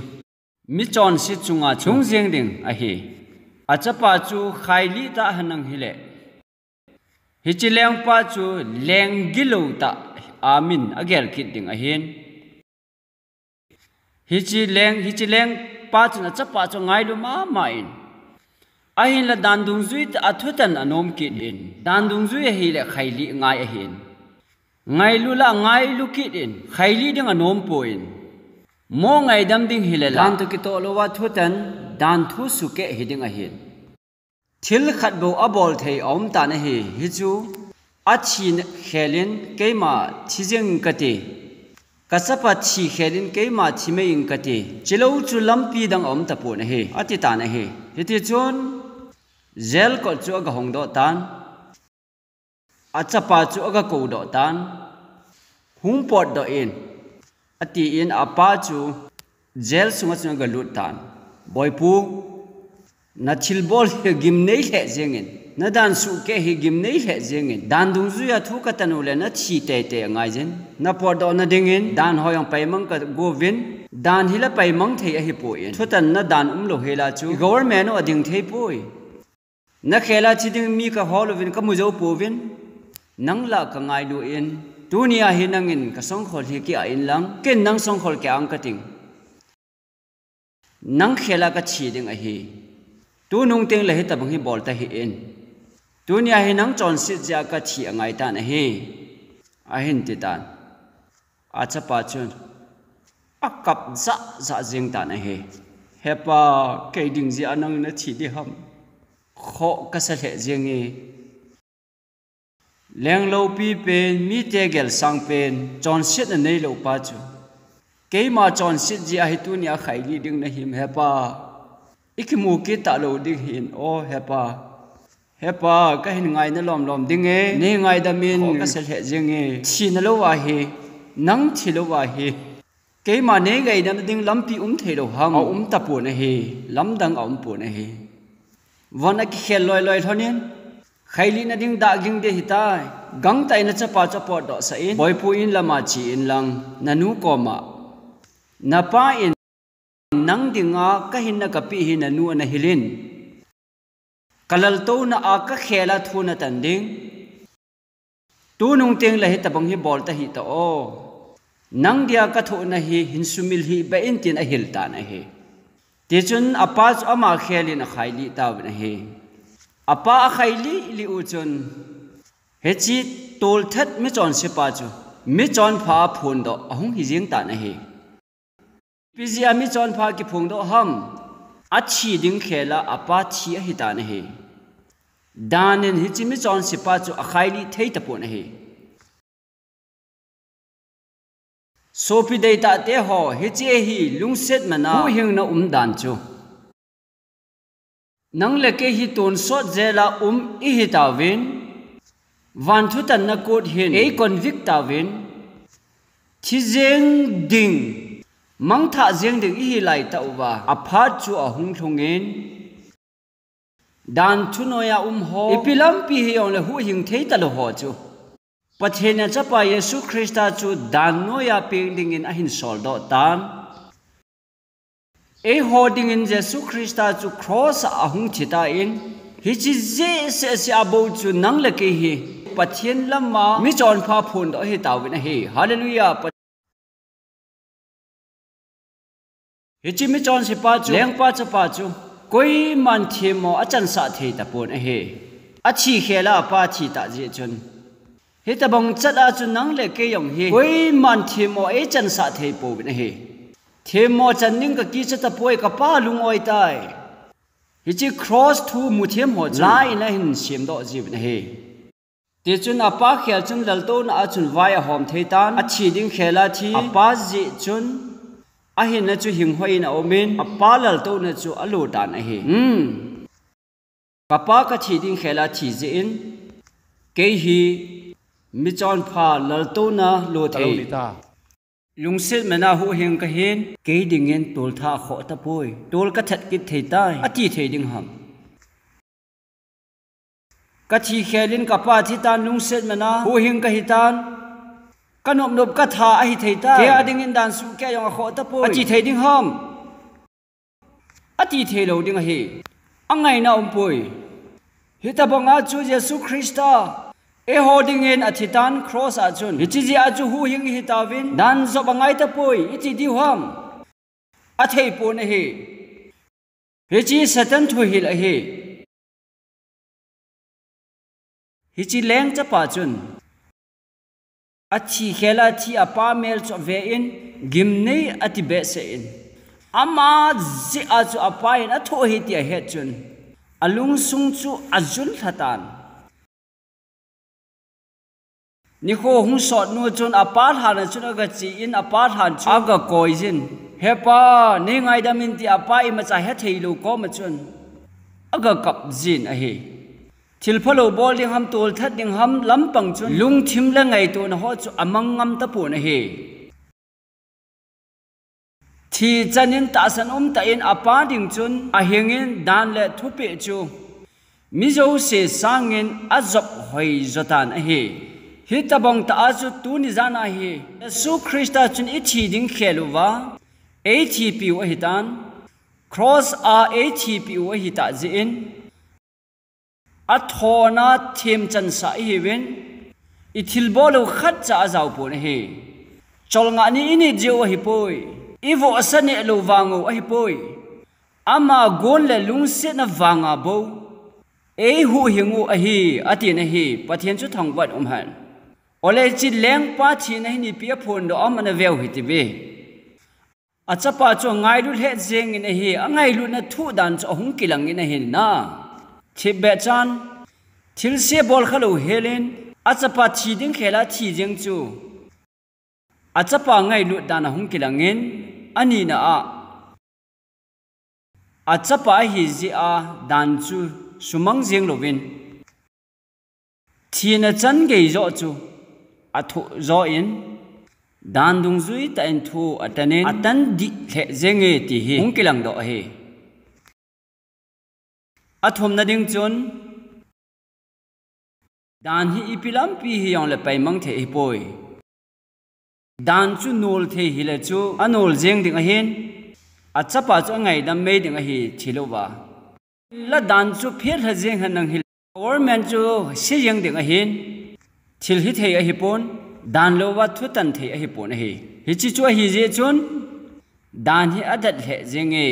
mi chon si chunga chung jeng ding a hi achapa chu khaili ta hanang hile hichi leng pa chu leng gilo ta amin agel kit ding a hin hichi leng pa chu na chapa chu ngai lu ma in ahin la dan dungzui ta athutan anom kit in dan dungzui hi le khaili ngai a hin ngai lu la ngai lu kit in khaili ding anom poin mo ngai dam ding hilela dan tu ki to lo wa thutan dan thu su ke hiding a hin thil khat bo abol thei om ta na hi hi chu achi khelin keima thijeng kati kasapa chi khelin keima thime ing kati chilo chu lampi dang om ta pu na hi ati ta na hi hiti chun zel ko chu ga hong do tan achapa chu ga ko do tan hung pot do in ati in apa chu zel sunga sunga ga lut tan boy pu na chil bol gim nei le jengin na dan su ke hi gim nei le jengin dan dung zu ya thu ka tanu le na chi te te ngai jen na por do na dingin dan hoyang pai mang ka govin dan hila pai mang thei a hi po in thutan na dan lo hela chu government o ding thei poi na khela chi ding mi ka holovin ka mu zo povin nang la ka ngai lu in dunia hi nangin ka song khol hi ki a in lang ken nang song khol ke ang ka ting nang khela ka chi ding a hi tu nung teng le hi tabang hi bol ta hi in dunia hi nang chon sit ja ka chi angai ta na hi a hin ti tan a chapa chun a kap za jing ta na hi hepa ke ding ji anang na chi di ham kho ka sa le jing e leng lo pi pen mi te gel sang pen chon sit na nei lo pa chu ke ma chon sit ji a hi tu nia khai li ding na him hepa ikimu ki ta lo ding hin o hepa ka hin ngai na lom ding e ne ngai da min ka sel he jing e thi na lo wa hi nang thi lo wa hi ke ma ne gai na ding lampi thei lo ham ta pu na hi lam dang pu na hi wana ki khel loi thonin khaili na ding da ging de hitai gang tai na chapa do sa in boy pu in lama chi in lang nanu koma na pa in nang dinga ka hin na ka pi hin anu na hilin kalal to na a ka khela thu na tan ding tu nung teng la hi tabang hi bol ta hi ta o nang dia ka thu na hi hin sumil hi ba in tin a hil ta na hi ti chun apa ama khelin a khaili ta na hi apa a khaili li u chun he chi tol that mi chon se pa chu mi chon pha phun do ahung hi jing ta na hi piji ami chon pha ki phung do ham achi ding khela apa thi a hi ta na hi danin hi chi mi chon se pa chu a khaili thei ta pu na hi sopi dei ta te ho hi che hi lungset mana hu hing na dan chu nang le ke hi ton so zela I hi ta win van thu tan na kot hin e convict ta win thi jeng ding mang tha jeng ding I hi lai ta wa a phat chu a hung thongin dan thu noya ho ipilam pi hi yong le hu hing thei ta lo ho chu pathena chapa yesu krista chu dan noya ping ding in a hin sol do tan e holding in jesu krista chu cross a hung thita in hi chi je se abo chu nang le ke hi pathian lama mi chon pha phun do hi tawin hi hallelujah hi chi mi chon se pa chu leng pa cha pa chu koi man the mo achan sa thei ta pon hi a chi khela pa thi ta je chun hi tabang chat a chu nang le ke yong hi koi man the mo e chan sa thei po bin hi thêm mò chân nín cái kia sẽ tập bôi cái pa lung oi tai hi chi cross thu mu thêm ho lai na hin sim do ji na he ti chun apa khel chun lal to na chun vai a hom thei tan a chi ding khela thi apa ji chun a hin na chu hing hoi na omin apa lal to na chu alu dan a he kapa ka chi ding khela thi ji in ke hi mi chon pha lal to na lo thei lung sit mena hu hing ka hin ke ding en tol tha kho ta poi tol ka that ki thei tai ati thei ding ham ka thi khelin ka pa thi tan lung sit mena hu hing ka hitan kanop nop ka tha a hi thei tai ke ading in dan su ke yong kho ta poi ati thei ding ham ati thei lo ding hi angai na poi hi ta banga chu Jesus Christa e holding in athitan cross achun hichi aju hu hing hi tawin dan zo bangai ta poi iti di ham athei po na he hichi satan thu hil a he hichi leng cha pa chun athi khela thi apa mel cho ve in gimnei ati be se in ama zi aju apa in atho hi ti he chun alung sung chu azul thatan ni kho hung sot nu chun apar han chun aga chi in apar han chu aga koizin hepa ni ngai da min ti apa I ma cha he thei lo ko ma chun aga kap jin a he thil phalo bol ding ham tol that ding ham lampang chun lung thim la ngai to na ho chu amang ngam ta pu na he thi chanin ta san ta in apa ding chun a hengin dan le thu pe chu mi zo se sangin azop hoi zotan a he hi tabong ta azu tu ni zana hi Yesu Christa chun ichi ding kheluwa ATP wa hitan cross a ATP wa hita zin athona them chan sa hi wen ithil bolu khat cha zau pu ne hi chol nga ni ini je wa hi poi ivo asane lo wango a hi poi ama gon le lung se na wanga bo e hu hingu a hi ati na hi pathian chu thang wat han ole chi leng pa thi na ni pia phun do amana veu hiti be achapa cho ngai lu he jeng in hi angai lu na thu dan cho hung kilang in hin na thibe chan thil se bol khalo helen achapa thi ding khela thi jeng chu achapa ngai lu dan hung kilang in ani na a achapa hi ji a dan chu sumang jeng lovin thi na chan ge zo chu athu zo in dan dung zui ta in thu atanen atan di the zenge ti hi hung kilang do he athom na ding chun dan hi ipilam pi hi yong le pai mang the hi poi dan chu nol the hi le chu anol jeng ding a hin achapa chu ngai dam me ding a hi thilowa la dan chu phiet ha jeng han nang hi government chu si jeng ding a hin thil hi thei a hi pon dan lo wa thu tan thei a hi pon a hi chi chu hi je chun dan hi adat he jenge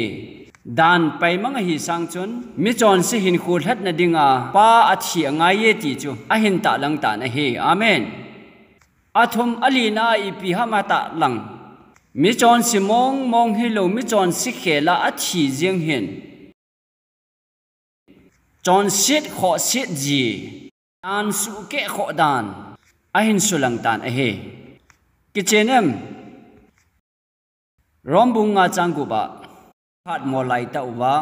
dan pai mang a hi sang chun mi chon si hin khu that na dinga pa a thi angai ye ti chu a hin ta lang ta na hi amen athum alina I pi ha ma ta lang mi chon si mong hi lo mi chon si khela a thi jeng hin chon sit kho sit ji an su ke kho dan a hin sulang tan a he kichenem rombunga changu ba phat mo lai ta wa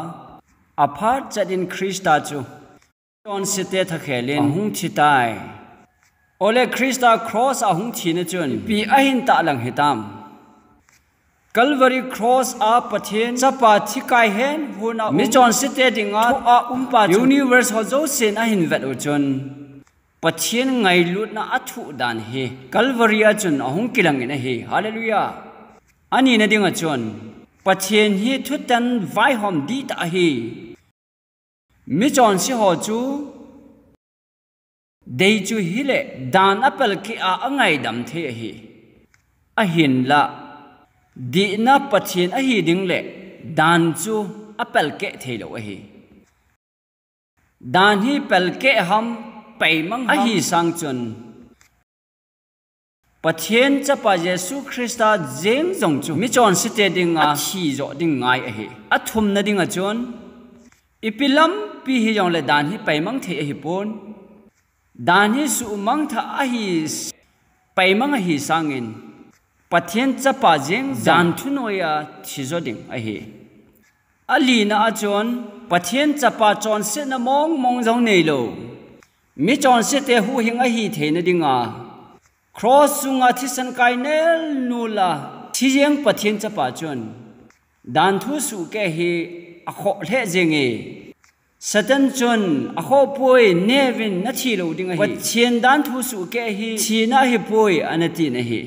apart chadin Christa chu chon site tha khelin hung thi tai ole Christa cross a hung thi na chun pi a hin ta lang hitam Calvary cross a pathian chapa thi kai hen huna mi chon site dinga thu a umpa universe ho zo sen a hin vet u chun pathian ngai lut na athu dan he Calvary a chun ahung kilang ina he hallelujah ani na dinga chun pathian hi thu tan vai hom di ta hi mi chon si ho chu dei chu hi le dan apel ki a angai dam the hi a hin la di na pathian a hi ding le dan chu apel ke thelo a hi dan hi pel ke ham pai mang a hi sang chun Bà thiên cha bà Giêsu Christa deng dòng chu mi chọn si te ding a thi zo ding ngai a hi a thum na ding a chon ipilam pi hi yong le dan hi pai mang the hi pon dan hi su mang tha a hi pai mang a hi sangin bà thiên cha bà deng dan thu noya thi zo ding a hi ali na a chon bà thiên cha bà chọn si na mong jong nei lo mi chọn si te hu hing a hi the na ding a cross sunga thisan kainel nula thijeng pathian chapa chon dan thu su ke hi akho le jenge satan chon akho poi nevin na thi lo ding hi pathian dan thu su ke hi thina hi poi anati na hi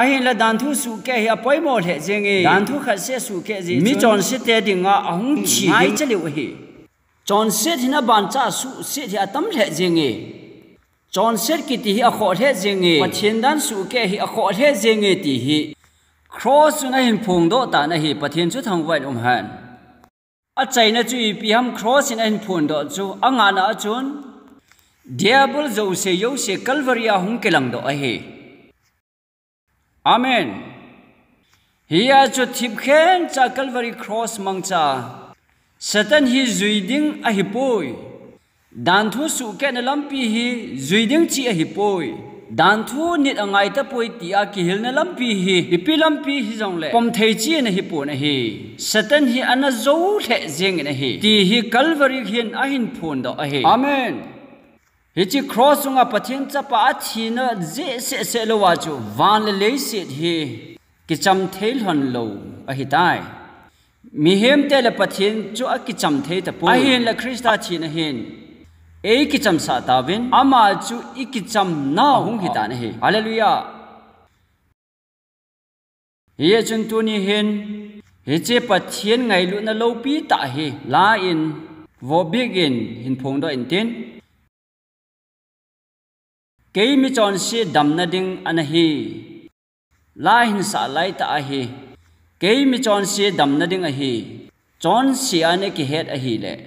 ahin la dan thu su ke hi apoi mo le jenge dan thu khat se su ke ji mi chon se te dinga ahung chi ngai chaliu hi chon se thina ban cha su se thi atam le jenge John said kiti hi akho the jenge pathian dan su ke hi akho the jenge ti hi cross na hin phung do ta na hi pathian chu thang vai han a chaina chu pi ham cross in hin phun do chu anga na chun diabol zo se yo se calvary a hung kelang do a hi amen hi a chu thip khen cha calvary cross mang cha satan hi zuiding a hi poi dan thu su ke na lampi hi zuiding chi a hi poi dan thu nit angai ta poi ti a ki hil na lampi hi ipi lampi hi jong le pom thei chi na hi po na hi satan hi ana zo the jeng na hi ti hi calvary hin a hin phun do a hi amen hi chi cross nga pathian cha pa thi na je se lo wa chu van le se hi ki cham theil hon lo a hi tai mi hem te le pathian chu a ki cham thei ta po a hin la krista thi na hin ei ki cham sa ta vin ama chu iki cham na hung hi ta na hi hallelujah ye chun tu ni hin he che pathian ngai lu na lo pi ta hi la in vo begin hin phong do in tin ke mi chon si dam na ding an hi la hin sa lai ta hi ke mi chon si dam na ding a hi chon si ane ki het a hi le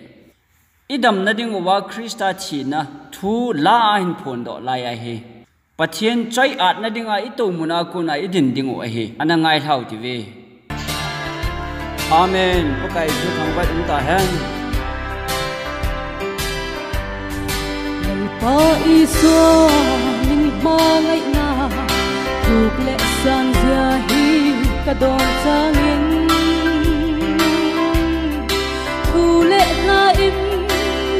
idam na ding wa krista thi na thu la hin phon do la ya hi pathian choi at na ding a I to muna ko na idin ding o hi ana ngai thau ti ve amen pakai chu thang ba ung ta han ngai pa I so ning ma ngai na thuk le sang ja hi ka don changin thu le na im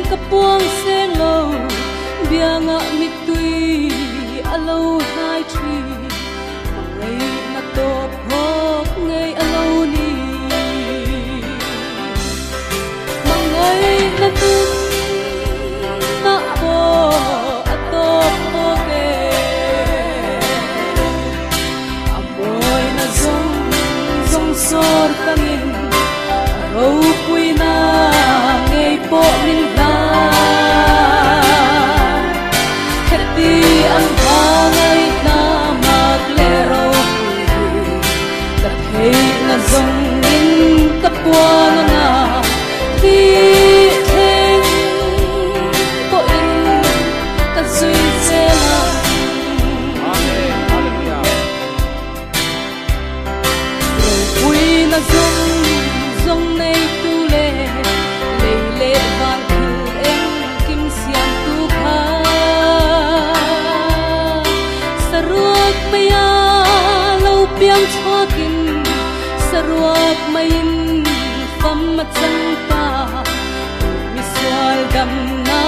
kapuang sen lo bianga mitui alo hai tri mangai na to phok ngai alo ni mangai na tu na po ato po ke amoy na zong sor kangin ro pui na ngai po min na heti ang bangai na maglero ka thei na zong in kapwa na ti theng po in ka zui chela amen hallelujah ro pui na zong nei tu le le van em kim siam tu kha saruak maya lo piang chokin saruak main fam machang pa miswal gam na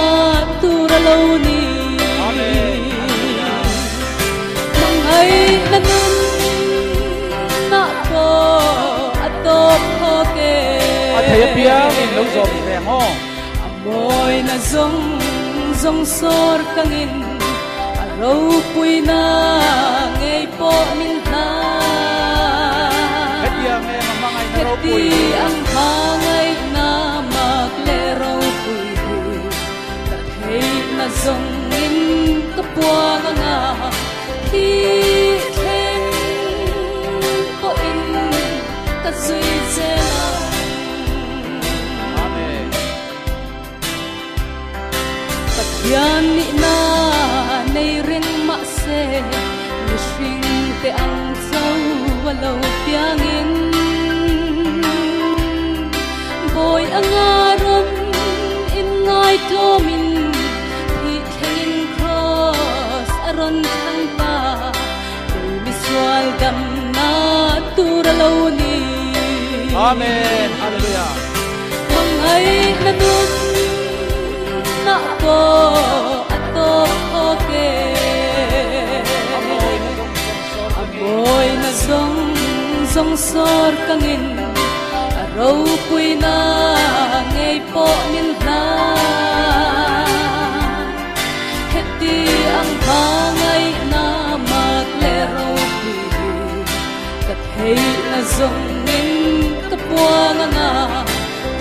turalo ni mangai na nun na po atop ho ke thầy piang in lo zo mi reng ho amoy na zong sor kangin aro pui na ngei po min na heti ang e mangai na ro pui heti ang mangai na maglero pui ka thei na zong in kapuang nga ti theng po in ka zui chela yan ni na nei ring ma se ni shing te ang sâu và lâu piang in boy angaron in ngai to min thi khen cross aron thang pa mi swal dam na tura lo ni Amen. Hallelujah. mangai na nun na ko atop oke amoy na zong sor kangin araw ko'y na ngay po minna heti ang bangay na maglero kathay na zongin kapuanga na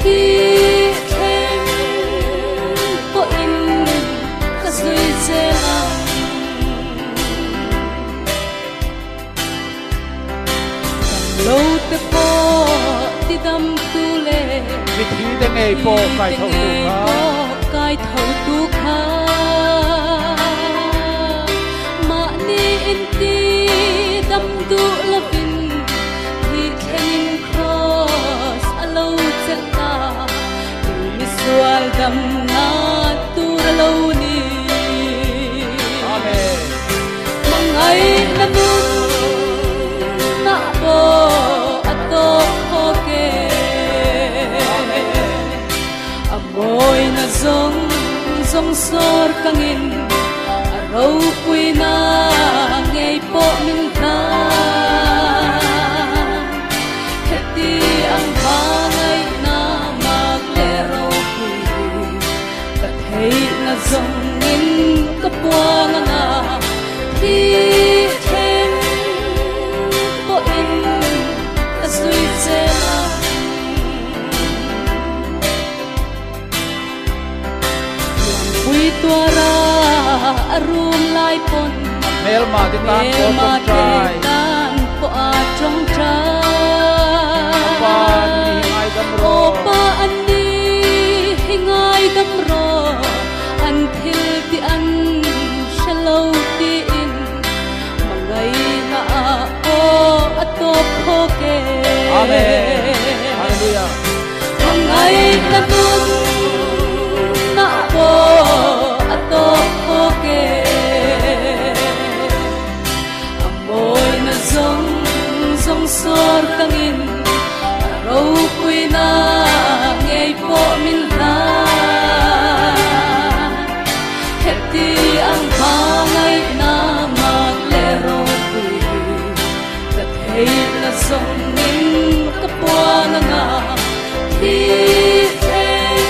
kikeng po in kasoy selang lâu te po ti dam tu le Vị thí để ngày po cải thấu tu khá. cai thấu tu kha ma ni in ti dam tu la vin hi khen cross alo chen ta mi sual dam na tu lo ni Amen. mangai na nun na po atop oke amoy na zong sor kangin araw ko'y na ngay po minna heti ang bangay na maglero ko'y kathay na zongin kapuanga na kikhen po in kasoy selang Uy tuara arum lai pon Melma din lang po Melma tong try. tan po atong try Pan hingay damro. Opa ani hingay damro Until ti an shalaw ti in Mangay na ako atop hoke Amen. Hallelujah. Mangay na nun na ako atop hoke amoy na zong sor kangin araw ko'y na ngay po minna heti ang bangay na maglero ko'y kathay na zongin kapuanga nga kikeng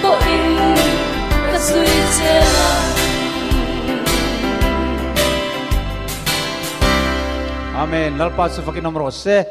po in kasoy selang Amen. Lalpas sa Fakinom Rose.